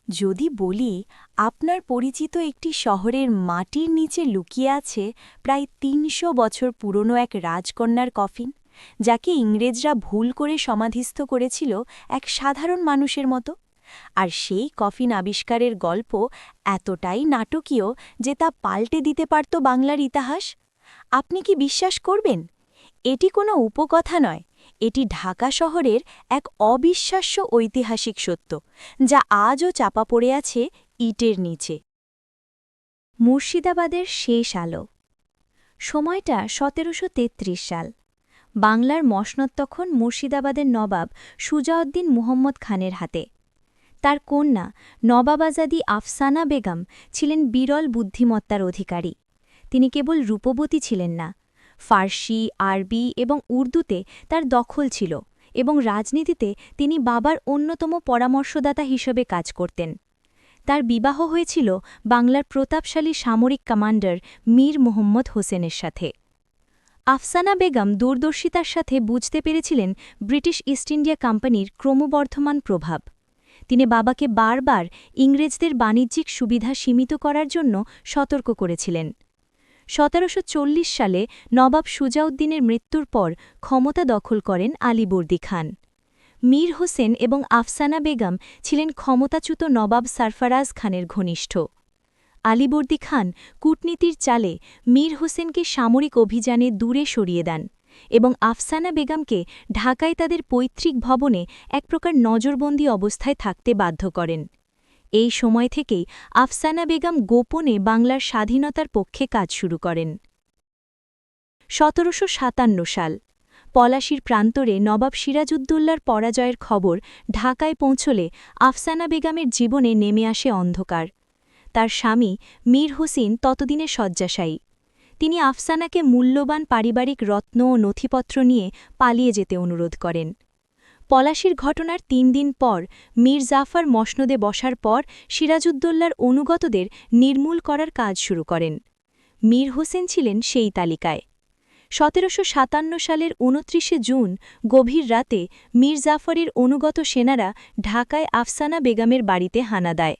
যদি বলি আপনার পরিচিত একটি শহরের মাটির নিচে লুকিয়ে আছে প্রায় ৩০০ বছর পুরনো এক রাজকন্যার কফিন, যাকে ইংরেজরা ভুল করে সমাধিস্থ করেছিল এক সাধারণ মানুষের মতো, আর সেই কফিন আবিষ্কারের গল্প এতটাই নাটকীয় যে তা পাল্টে দিতে পারত বাংলার ইতিহাস, আপনি কি বিশ্বাস করবেন? এটি কোনো উপকথা নয়, এটি ঢাকা শহরের এক অবিশ্বাস্য ঐতিহাসিক সত্য, যা আজও চাপা পড়ে আছে ইটের নিচে। মুর্শিদাবাদের শেষ আলো। সময়টা ১৭৩৩ সাল। বাংলার মসনদ তখন মুর্শিদাবাদের নবাব সুজাউদ্দিন মুহম্মদ খানের হাতে। তার কন্যা নবাবাজাদি আফসানা বেগম ছিলেন বিরল বুদ্ধিমত্তার অধিকারী। তিনি কেবল রূপবতী ছিলেন না, ফার্সি, আরবি এবং উর্দুতে তার দখল ছিল, এবং রাজনীতিতে তিনি বাবার অন্যতম পরামর্শদাতা হিসেবে কাজ করতেন। তার বিবাহ হয়েছিল বাংলার প্রতাপশালী সামরিক কমান্ডার মীর মোহাম্মদ হোসেনের সাথে। আফসানা বেগম দূরদর্শিতার সাথে বুঝতে পেরেছিলেন ব্রিটিশ ইস্ট ইন্ডিয়া কোম্পানির ক্রমবর্ধমান প্রভাব। তিনি বাবাকে বারবার ইংরেজদের বাণিজ্যিক সুবিধা সীমিত করার জন্য সতর্ক করেছিলেন। ১৭৪০ সালে নবাব সুজাউদ্দিনের মৃত্যুর পর ক্ষমতা দখল করেন আলীবর্দী খান। মীর হোসেন এবং আফসানা বেগম ছিলেন ক্ষমতাচ্যুত নবাব সরফরাজ খানের ঘনিষ্ঠ। আলীবর্দী খান কূটনীতির চালে মীর হোসেনকে সামরিক অভিযানে দূরে সরিয়ে দেন এবং আফসানা বেগমকে ঢাকায় তাদের পৈতৃক ভবনে এক প্রকার নজরবন্দি অবস্থায় থাকতে বাধ্য করেন। এই সময় থেকেই আফসানা বেগম গোপনে বাংলার স্বাধীনতার পক্ষে কাজ শুরু করেন। ১৭৫৭ সাল। পলাশীর প্রান্তরে নবাব সিরাজউদ্দৌলার পরাজয়ের খবর ঢাকায় পৌঁছলে আফসানা বেগমের জীবনে নেমে আসে অন্ধকার। তার স্বামী মীর হোসেন ততদিনে শয্যাশায়ী। তিনি আফসানাকে মূল্যবান পারিবারিক রত্ন ও নথিপত্র নিয়ে পালিয়ে যেতে অনুরোধ করেন। পলাশীর ঘটনার ৩ দিন পর মীর জাফর মসনদে বসার পর সিরাজউদ্দৌলার অনুগতদের নির্মূল করার কাজ শুরু করেন। মীর হোসেন ছিলেন সেই তালিকায়। ১৭৫৭ সালের ২৯ জুন গভীর রাতে মীর জাফরের অনুগত সেনারা ঢাকায় আফসানা বেগমের বাড়িতে হানা দেয়।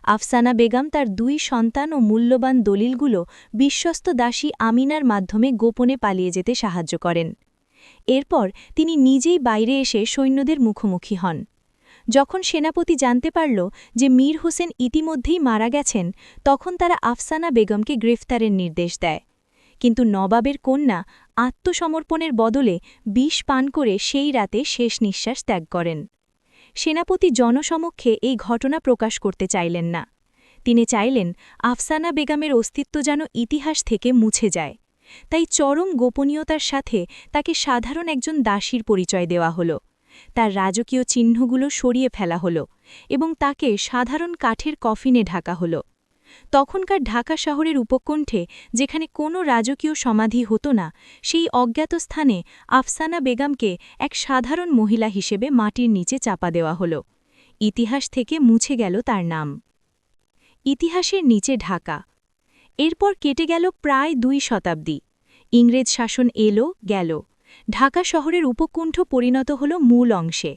আফসানা বেগম তার ২ সন্তান ও মূল্যবান দলিলগুলো বিশ্বস্ত দাসী আমিনার মাধ্যমে গোপনে পালিয়ে যেতে সাহায্য করেন। এরপর তিনি নিজেই বাইরে এসে সৈন্যদের মুখোমুখি হন। যখন সেনাপতি জানতে পারল যে মীর হোসেন ইতিমধ্যেই মারা গেছেন, তখন তারা আফসানা বেগমকে গ্রেফতারের নির্দেশ দেয়। কিন্তু নবাবের কন্যা আত্মসমর্পণের বদলে বিষ পান করে সেই রাতে শেষ নিঃশ্বাস ত্যাগ করেন। সেনাপতি জনসমক্ষে এই ঘটনা প্রকাশ করতে চাইলেন না। তিনি চাইলেন আফসানা বেগমের অস্তিত্ব যেন ইতিহাস থেকে মুছে যায়। তাই চরম গোপনীয়তার সাথে তাকে সাধারণ একজন দাসীর পরিচয় দেওয়া হল। তার রাজকীয় চিহ্নগুলো সরিয়ে ফেলা হল এবং তাকে সাধারণ কাঠের কফিনে ঢাকা হল। তখনকার ঢাকা শহরের উপকণ্ঠে, যেখানে কোনো রাজকীয় সমাধি হতো না, সেই অজ্ঞাত স্থানে আফসানা বেগমকে এক সাধারণ মহিলা হিসেবে মাটির নিচে চাপা দেওয়া হল। ইতিহাস থেকে মুছে গেল তার নাম। ইতিহাসের নিচে ঢাকা। এরপর কেটে গেল প্রায় ২ শতাব্দী। ইংরেজ শাসন এলো গেল। ঢাকা শহরের উপকণ্ঠ পরিণত হল মূল অংশে।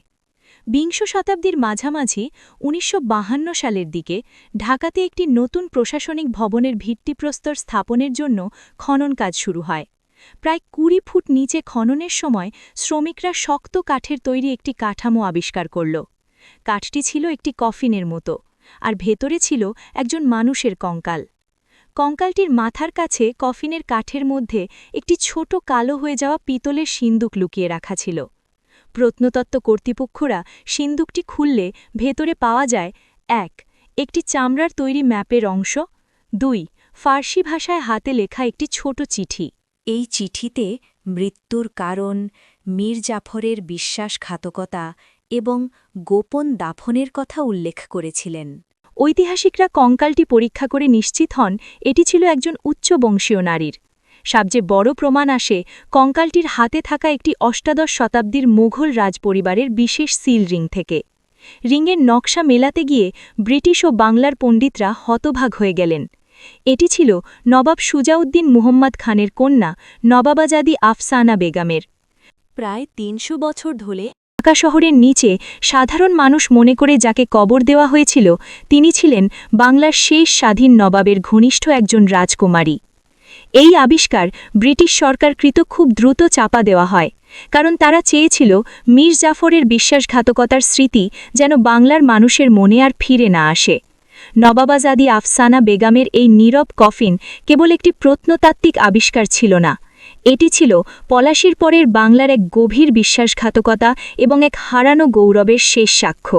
বিংশ শতাব্দীর মাঝামাঝি ১৯৫২ সালের দিকে ঢাকাতে একটি নতুন প্রশাসনিক ভবনের ভিত্তিপ্রস্তর স্থাপনের জন্য খনন কাজ শুরু হয়। প্রায় ২০ ফুট নিচে খননের সময় শ্রমিকরা শক্ত কাঠের তৈরি একটি কাঠামো আবিষ্কার করল। কাঠটি ছিল একটি কফিনের মতো, আর ভেতরে ছিল একজন মানুষের কঙ্কাল। কঙ্কালটির মাথার কাছে কফিনের কাঠের মধ্যে একটি ছোট কালো হয়ে যাওয়া পিতলের সিন্দুক লুকিয়ে রাখা ছিল। প্রত্নতত্ত্ব কর্তৃপক্ষরা সিন্দুকটি খুললে ভেতরে পাওয়া যায় ১. একটি চামড়ার তৈরি ম্যাপের অংশ, ২. ফার্সি ভাষায় হাতে লেখা একটি ছোট চিঠি। এই চিঠিতে মৃত্যুর কারণ, মীর জাফরের বিশ্বাসঘাতকতা এবং গোপন দাফনের কথা উল্লেখ করেছিলেন। ঐতিহাসিকরা কঙ্কালটি পরীক্ষা করে নিশ্চিত হন এটি ছিল একজন উচ্চবংশীয় নারীর। সবচেয়ে বড় প্রমাণ আসে কঙ্কালটির হাতে থাকা একটি অষ্টাদশ শতাব্দীর মোঘল রাজপরিবারের বিশেষ সিল রিং থেকে। রিংয়ের নকশা মেলাতে গিয়ে ব্রিটিশ ও বাংলার পণ্ডিতরা হতভাগ হয়ে গেলেন। এটি ছিল নবাব সুজাউদ্দিন মুহম্মদ খানের কন্যা নবাবাজাদি আফসানা বেগমের। প্রায় ৩০০ বছর ধরে ঢাকা শহরের নিচে সাধারণ মানুষ মনে করে যাকে কবর দেওয়া হয়েছিল তিনি ছিলেন বাংলার শেষ স্বাধীন নবাবের ঘনিষ্ঠ একজন রাজকুমারী। এই আবিষ্কার ব্রিটিশ সরকারকৃত খুব দ্রুত চাপা দেওয়া হয়, কারণ তারা চেয়েছিল মীর জাফরের বিশ্বাসঘাতকতার স্মৃতি যেন বাংলার মানুষের মনে আর ফিরে না আসে। নবাবাজাদি আফসানা বেগমের এই নীরব কফিন কেবল একটি প্রত্নতাত্ত্বিক আবিষ্কার ছিল না, এটি ছিল পলাশীর পরের বাংলার এক গভীর বিশ্বাসঘাতকতা এবং এক হারানো গৌরবের শেষ সাক্ষ্য।